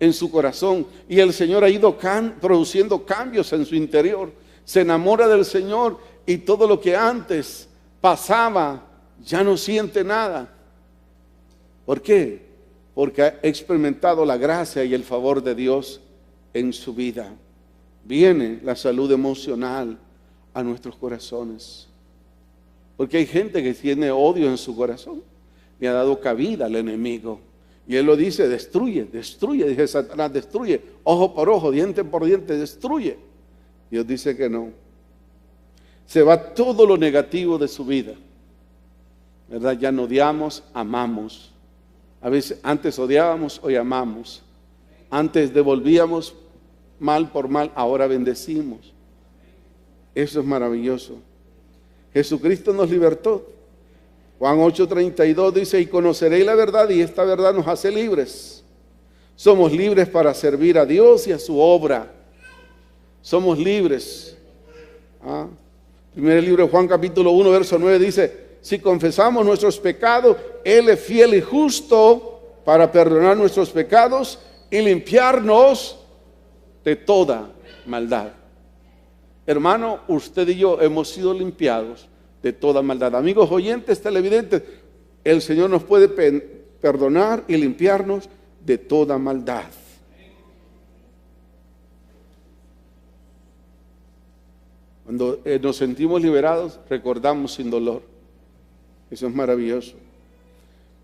en su corazón y el Señor ha ido produciendo cambios en su interior. Se enamora del Señor y todo lo que antes pasaba ya no siente nada. ¿Por qué? Porque ha experimentado la gracia y el favor de Dios en su vida. Viene la salud emocional a nuestros corazones. Porque hay gente que tiene odio en su corazón. Le ha dado cabida al enemigo. Y él lo dice, destruye, destruye. Dice Satanás, destruye. Ojo por ojo, diente por diente, destruye. Dios dice que no. Se va todo lo negativo de su vida. ¿Verdad? Ya no odiamos, amamos. A veces antes odiábamos, hoy amamos. Antes devolvíamos mal por mal, ahora bendecimos. Eso es maravilloso. Jesucristo nos libertó. Juan 8:32 dice, y conoceréis la verdad y esta verdad nos hace libres. Somos libres para servir a Dios y a su obra. Somos libres. Primer libro de Juan capítulo 1 verso 9 dice, si confesamos nuestros pecados, Él es fiel y justo para perdonar nuestros pecados y limpiarnos de toda maldad. Hermano, usted y yo hemos sido limpiados de toda maldad. Amigos oyentes, televidentes, el Señor nos puede perdonar y limpiarnos de toda maldad. Cuando nos sentimos liberados, recordamos sin dolor. Eso es maravilloso.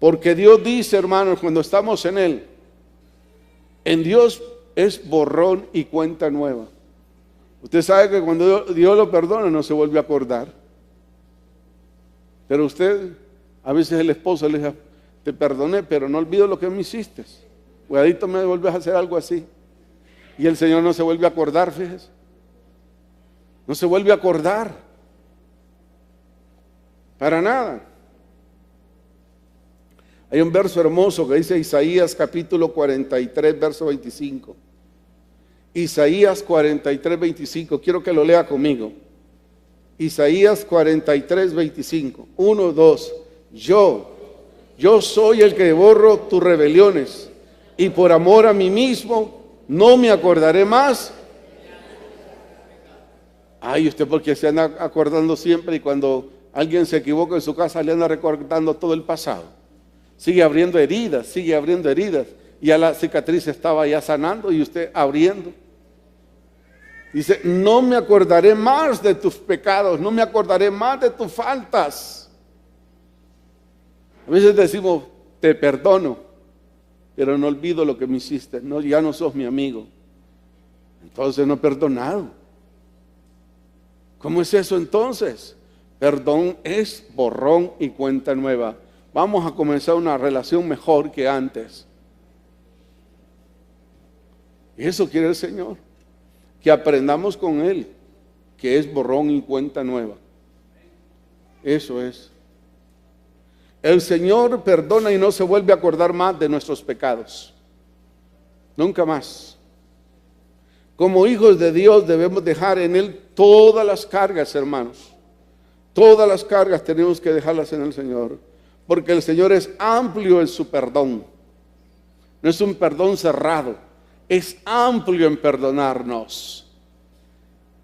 Porque Dios dice, hermanos, cuando estamos en Él, en Dios es borrón y cuenta nueva. Usted sabe que cuando Dios lo perdona no se vuelve a acordar. Pero usted, a veces el esposo le dice, te perdoné, pero no olvido lo que me hiciste. Cuidadito, me vuelves a hacer algo así. Y el Señor no se vuelve a acordar, fíjese. No se vuelve a acordar. Para nada. Hay un verso hermoso que dice Isaías capítulo 43, verso 25. Isaías 43, 25. Quiero que lo lea conmigo. Isaías 43, 25. 1, 2. Yo soy el que borro tus rebeliones y por amor a mí mismo no me acordaré más. Ay, usted porque se anda acordando siempre y cuando alguien se equivoca en su casa le anda recordando todo el pasado. Sigue abriendo heridas y ya la cicatriz estaba ya sanando y usted abriendo. Dice, no me acordaré más de tus pecados, no me acordaré más de tus faltas. A veces decimos, te perdono, pero no olvido lo que me hiciste. No, ya no sos mi amigo. Entonces no he perdonado. ¿Cómo es eso entonces? Perdón es borrón y cuenta nueva. Vamos a comenzar una relación mejor que antes. Y eso quiere el Señor. Que aprendamos con Él, que es borrón y cuenta nueva. Eso es. El Señor perdona y no se vuelve a acordar más de nuestros pecados. Nunca más. Como hijos de Dios debemos dejar en Él todas las cargas, hermanos. Todas las cargas tenemos que dejarlas en el Señor. Porque el Señor es amplio en su perdón. No es un perdón cerrado. Es amplio en perdonarnos.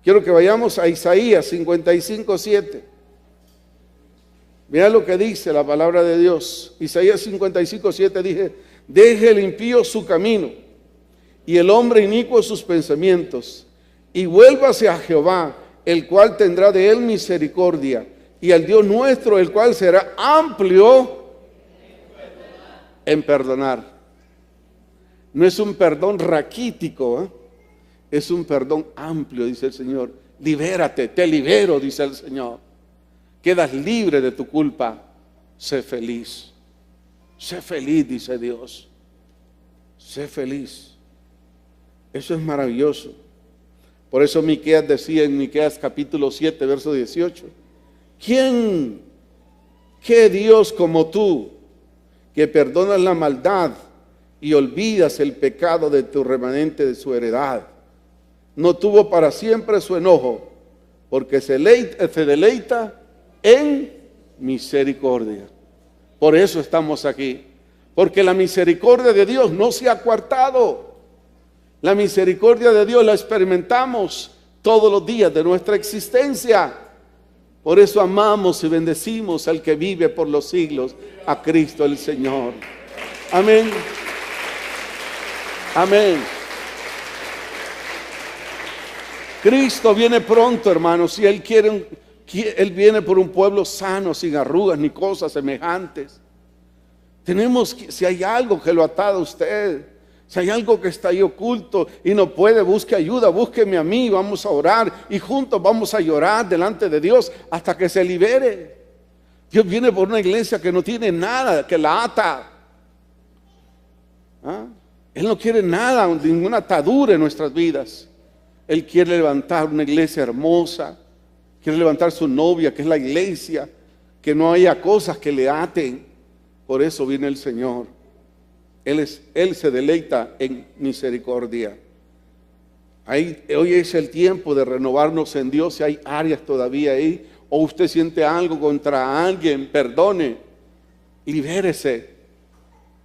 Quiero que vayamos a Isaías 55, 7. Mira lo que dice la palabra de Dios. Isaías 55, 7 dice, deje el impío su camino y el hombre inicuo sus pensamientos y vuélvase a Jehová, el cual tendrá de él misericordia, y al Dios nuestro, el cual será amplio en perdonar. No es un perdón raquítico, es un perdón amplio, dice el Señor. Libérate, te libero, dice el Señor. Quedas libre de tu culpa. sé feliz. Sé feliz, dice Dios. Sé feliz. Eso es maravilloso. Por eso Miqueas decía en Miqueas capítulo 7, verso 18, ¿quién, qué Dios como tú, que perdonas la maldad y olvidas el pecado de tu remanente de su heredad? No tuvo para siempre su enojo, porque se deleita en misericordia. Por eso estamos aquí, porque la misericordia de Dios no se ha coartado. La misericordia de Dios la experimentamos todos los días de nuestra existencia. Por eso amamos y bendecimos al que vive por los siglos, a Cristo el Señor. Amén. Amén. Cristo viene pronto, hermanos, y Él viene por un pueblo sano, sin arrugas ni cosas semejantes. Si hay algo que lo ata a usted, si hay algo que está ahí oculto y no puede, busque ayuda, búsqueme a mí, vamos a orar y juntos vamos a llorar delante de Dios hasta que se libere. Dios viene por una iglesia que no tiene nada, que la ata. Él no quiere nada, ninguna atadura en nuestras vidas. Él quiere levantar una iglesia hermosa, quiere levantar su novia, que es la iglesia, que no haya cosas que le aten. Por eso viene el Señor. Él se deleita en misericordia. Hoy es el tiempo de renovarnos en Dios. Si hay áreas todavía ahí, o usted siente algo contra alguien, perdone, libérese,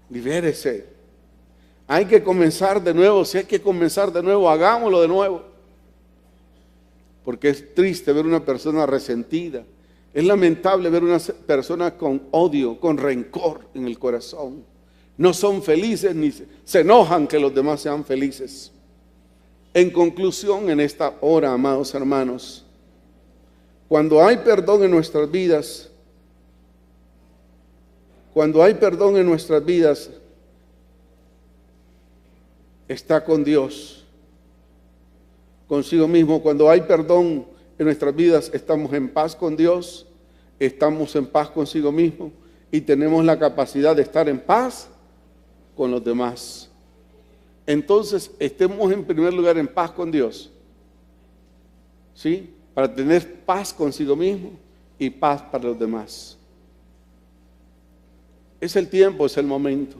libérese. Hay que comenzar de nuevo. Si hay que comenzar de nuevo, hagámoslo de nuevo. Porque es triste ver una persona resentida. Es lamentable ver una persona con odio, con rencor en el corazón. No son felices ni se enojan que los demás sean felices. En conclusión, en esta hora, amados hermanos, cuando hay perdón en nuestras vidas, está con Dios, consigo mismo. Cuando hay perdón en nuestras vidas, estamos en paz con Dios, estamos en paz consigo mismo y tenemos la capacidad de estar en paz con los demás. Entonces, estemos en primer lugar en paz con Dios, ¿sí? Para tener paz consigo mismo y paz para los demás. Es el tiempo, es el momento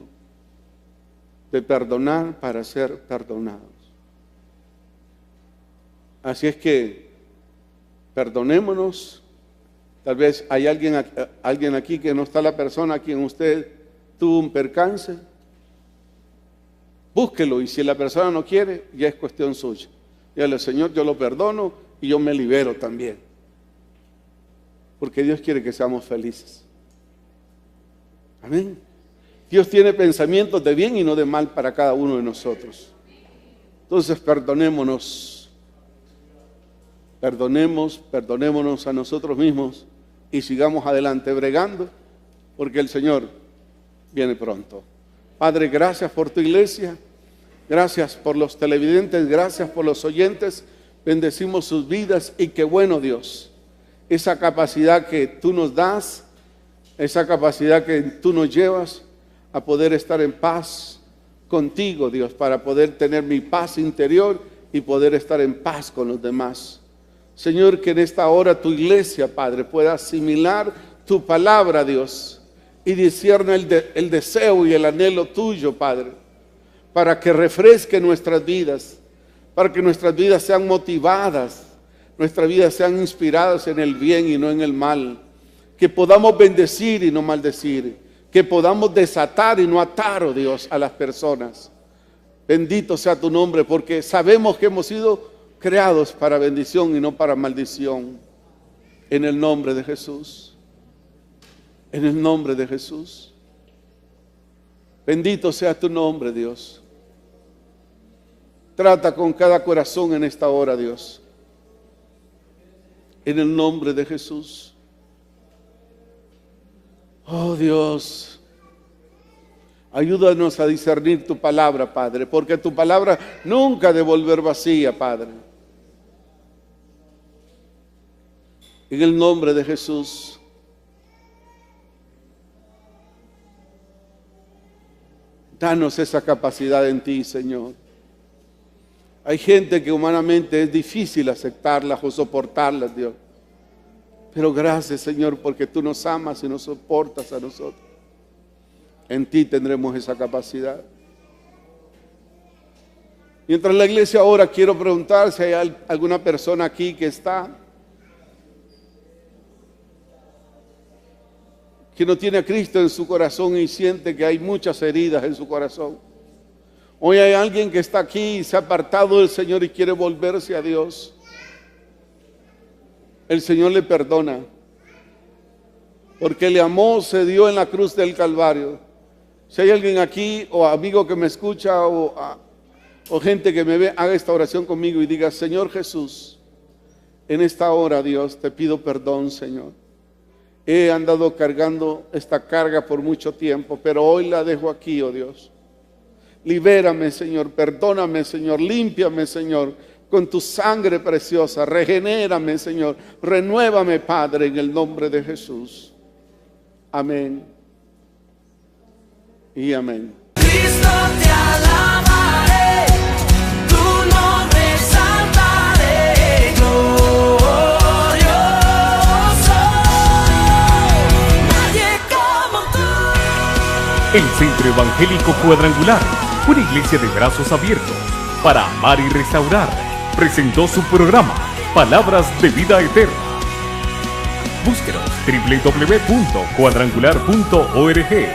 de perdonar para ser perdonados. Así es que perdonémonos. Tal vez hay alguien aquí que no está la persona a quien usted tuvo un percance. Búsquelo, y si la persona no quiere, ya es cuestión suya. Dígale: Señor, yo lo perdono y yo me libero también. Porque Dios quiere que seamos felices. Amén. Dios tiene pensamientos de bien y no de mal para cada uno de nosotros. Entonces perdonémonos. Perdonémonos a nosotros mismos y sigamos adelante bregando, porque el Señor viene pronto. Padre, gracias por tu iglesia, gracias por los televidentes, gracias por los oyentes. Bendecimos sus vidas y qué bueno, Dios, esa capacidad que tú nos das, esa capacidad que tú nos llevas a poder estar en paz contigo, Dios, para poder tener mi paz interior y poder estar en paz con los demás. Señor, que en esta hora tu iglesia, Padre, pueda asimilar tu palabra, Dios, y discierne el deseo y el anhelo tuyo, Padre, para que refresque nuestras vidas, para que nuestras vidas sean motivadas, nuestras vidas sean inspiradas en el bien y no en el mal, que podamos bendecir y no maldecir, que podamos desatar y no atar, oh Dios, a las personas. Bendito sea tu nombre, porque sabemos que hemos sido creados para bendición y no para maldición. En el nombre de Jesús. En el nombre de Jesús. Bendito sea tu nombre, Dios. Trata con cada corazón en esta hora, Dios. En el nombre de Jesús. Oh Dios, ayúdanos a discernir tu palabra, Padre, porque tu palabra nunca ha de volver vacía, Padre. En el nombre de Jesús. Danos esa capacidad en ti, Señor. Hay gente que humanamente es difícil aceptarlas o soportarlas, Dios. Pero gracias, Señor, porque tú nos amas y nos soportas a nosotros. En ti tendremos esa capacidad. Mientras la iglesia ahora, quiero preguntar si hay alguna persona aquí que no tiene a Cristo en su corazón y siente que hay muchas heridas en su corazón. Hoy hay alguien que está aquí y se ha apartado del Señor y quiere volverse a Dios. El Señor le perdona, porque le amó, se dio en la cruz del Calvario. Si hay alguien aquí, o amigo que me escucha, o gente que me ve, haga esta oración conmigo y diga: Señor Jesús, en esta hora, Dios, te pido perdón, Señor. He andado cargando esta carga por mucho tiempo, pero hoy la dejo aquí, oh Dios. Libérame, Señor, perdóname, Señor, límpiame, Señor, con tu sangre preciosa, regenérame, Señor, renuévame, Padre, en el nombre de Jesús. Amén y amén. Cristo, te alabaré, tu nombre exaltaré, glorioso, nadie como tú. El Centro Evangélico Cuadrangular, una iglesia de brazos abiertos para amar y restaurar, presentó su programa Palabras de Vida Eterna. Búsquenos www.cuadrangular.org.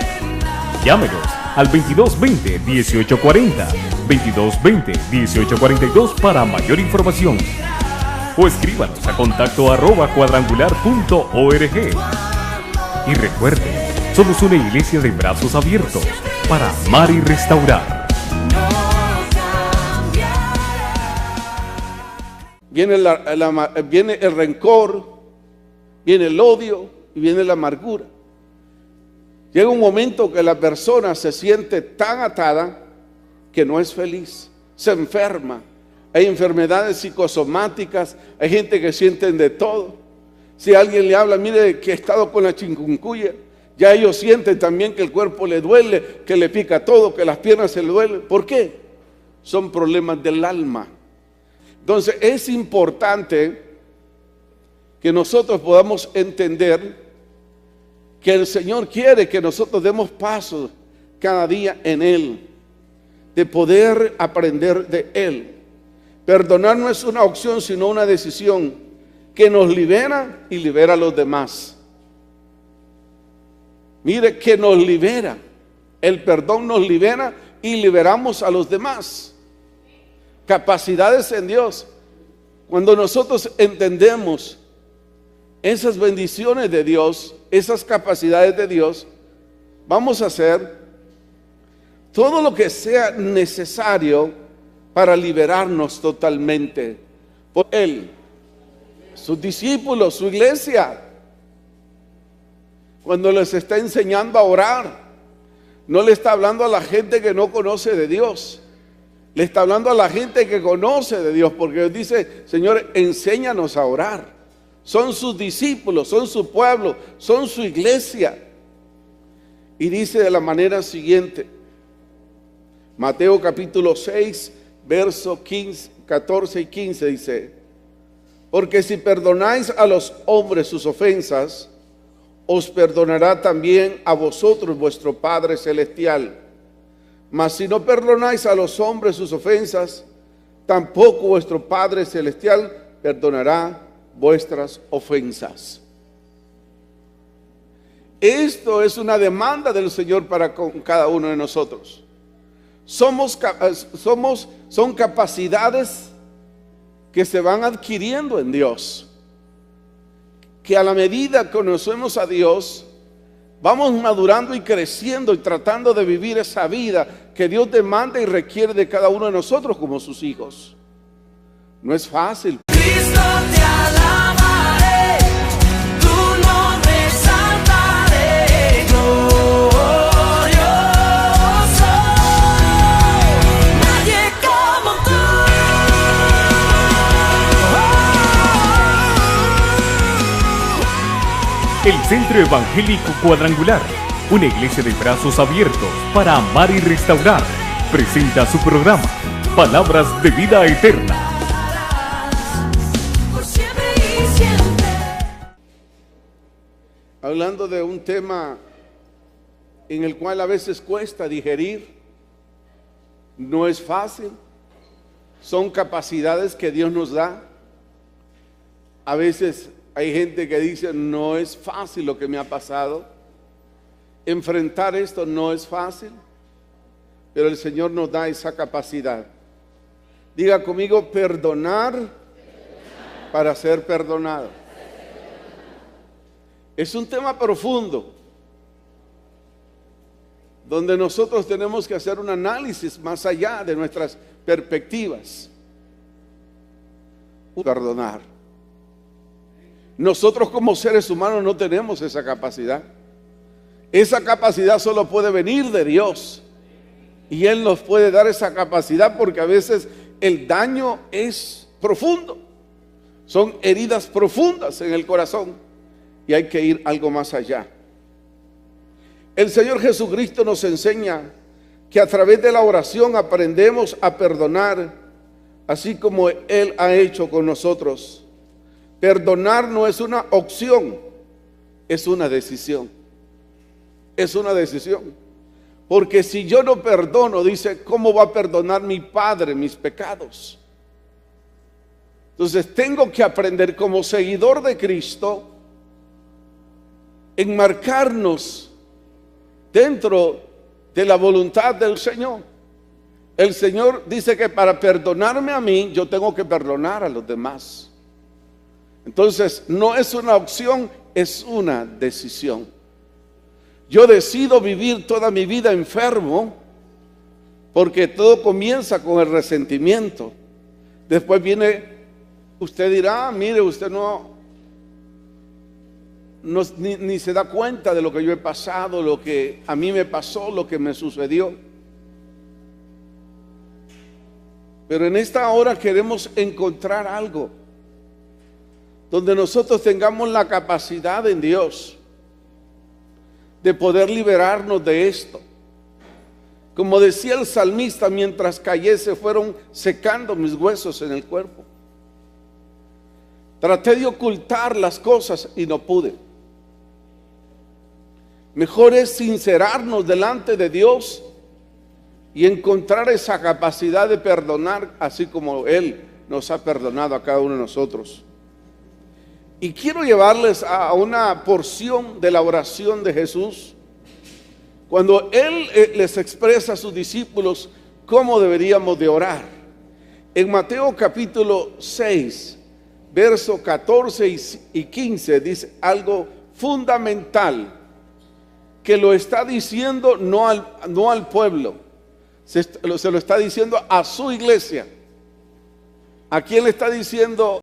Llámenos al 2220-1840, 2220-1842 para mayor información. O escríbanos a contacto@cuadrangular.org. Y recuerde, somos una iglesia de brazos abiertos para amar y restaurar. Viene el rencor, viene el odio y viene la amargura. Llega un momento que la persona se siente tan atada que no es feliz, se enferma. Hay enfermedades psicosomáticas, hay gente que sienten de todo. Si alguien le habla, mire que he estado con la chikungunya, ya ellos sienten también que el cuerpo le duele, que le pica todo, que las piernas se le duelen. ¿Por qué? Son problemas del alma. Entonces es importante que nosotros podamos entender que el Señor quiere que nosotros demos pasos cada día en Él, de poder aprender de Él. Perdonar no es una opción, sino una decisión que nos libera y libera a los demás. Mire, que nos libera. El perdón nos libera y liberamos a los demás. Capacidades en Dios. Cuando nosotros entendemos esas bendiciones de Dios, esas capacidades de Dios, vamos a hacer todo lo que sea necesario para liberarnos totalmente por Él, sus discípulos, su iglesia. Cuando les está enseñando a orar, no le está hablando a la gente que no conoce de Dios, le está hablando a la gente que conoce de Dios, porque Dios dice: Señor, enséñanos a orar. Son sus discípulos, son su pueblo, son su iglesia. Y dice de la manera siguiente, Mateo capítulo 6, verso 14 y 15 dice: porque si perdonáis a los hombres sus ofensas, os perdonará también a vosotros vuestro Padre Celestial. Mas si no perdonáis a los hombres sus ofensas, tampoco vuestro Padre Celestial perdonará vuestras ofensas. Esto es una demanda del Señor para con cada uno de nosotros. Son capacidades que se van adquiriendo en Dios, que a la medida que conocemos a Dios, vamos madurando y creciendo y tratando de vivir esa vida que Dios demanda y requiere de cada uno de nosotros como sus hijos. No es fácil. Cristo, te alabaré, tu nombre exaltaré, glorioso, nadie como tú. El Centro Evangélico Cuadrangular, una iglesia de brazos abiertos para amar y restaurar, presenta su programa, Palabras de Vida Eterna. Por siempre y siempre. Hablando de un tema en el cual a veces cuesta digerir, no es fácil, son capacidades que Dios nos da. A veces hay gente que dice, no es fácil lo que me ha pasado, enfrentar esto no es fácil, pero el Señor nos da esa capacidad. Diga conmigo, perdonar para ser perdonado. Es un tema profundo, donde nosotros tenemos que hacer un análisis más allá de nuestras perspectivas. Perdonar. Nosotros como seres humanos no tenemos esa capacidad. Esa capacidad solo puede venir de Dios. Y Él nos puede dar esa capacidad porque a veces el daño es profundo. Son heridas profundas en el corazón. Y hay que ir algo más allá. El Señor Jesucristo nos enseña que a través de la oración aprendemos a perdonar, así como Él ha hecho con nosotros. Perdonar no es una opción, es una decisión. Es una decisión. Porque si yo no perdono, dice, ¿cómo va a perdonar mi Padre mis pecados? Entonces tengo que aprender como seguidor de Cristo, enmarcarnos dentro de la voluntad del Señor. El Señor dice que para perdonarme a mí, yo tengo que perdonar a los demás. Entonces, no es una opción, es una decisión. Yo decido vivir toda mi vida enfermo, porque todo comienza con el resentimiento. Después viene, usted dirá, mire, usted ni se da cuenta de lo que yo he pasado, lo que a mí me pasó, lo que me sucedió. Pero en esta hora queremos encontrar algo donde nosotros tengamos la capacidad en Dios de poder liberarnos de esto. Como decía el salmista, mientras callé se fueron secando mis huesos en el cuerpo. Traté de ocultar las cosas y no pude. Mejor es sincerarnos delante de Dios y encontrar esa capacidad de perdonar, así como Él nos ha perdonado a cada uno de nosotros. Y quiero llevarles a una porción de la oración de Jesús, cuando Él les expresa a sus discípulos cómo deberíamos de orar. En Mateo capítulo 6, verso 14 y 15, dice algo fundamental, que lo está diciendo no al pueblo, se lo está diciendo a su iglesia. ¿A quién le está diciendo